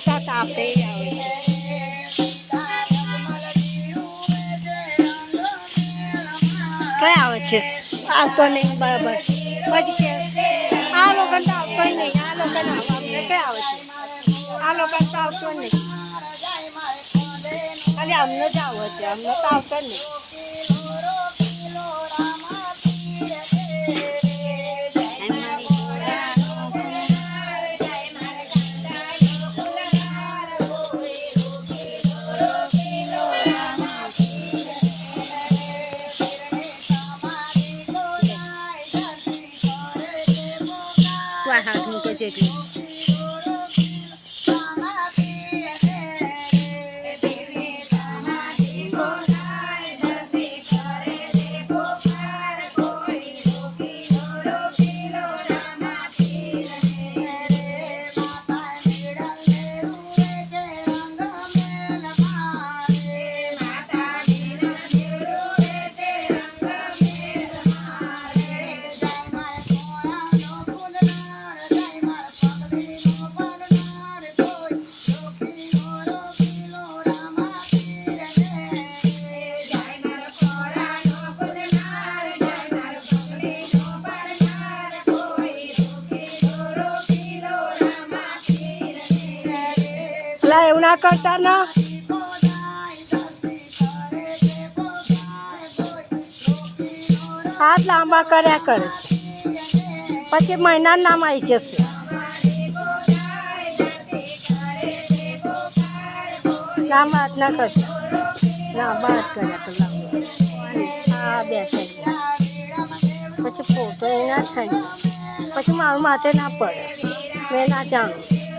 હંમેશા તાપે આવે છે. કઈ આવે છે? આવતો નહીં બરાબર. પછી આ લોકોને તો આવતો નહીં. આ લોકોને અમને કઈ આવે છે? આ લોકોને તો આવતો નહીં. ખાલી અમને જ આવે છે. અમને તો આવતો નહીં. હાથ મૂકે છે એટલે એવું ના કરતા ના. હાથ લાંબા કર્યા કરે પછી મહિના નામ આવી જશે. લાંબા હાથ ના કરતા. લાંબા હાથ કર્યા કરે. હા બેસે પછી ફોટો એ ના થાય. પછી મારું માથે ના પડે. મેં ના જાણું.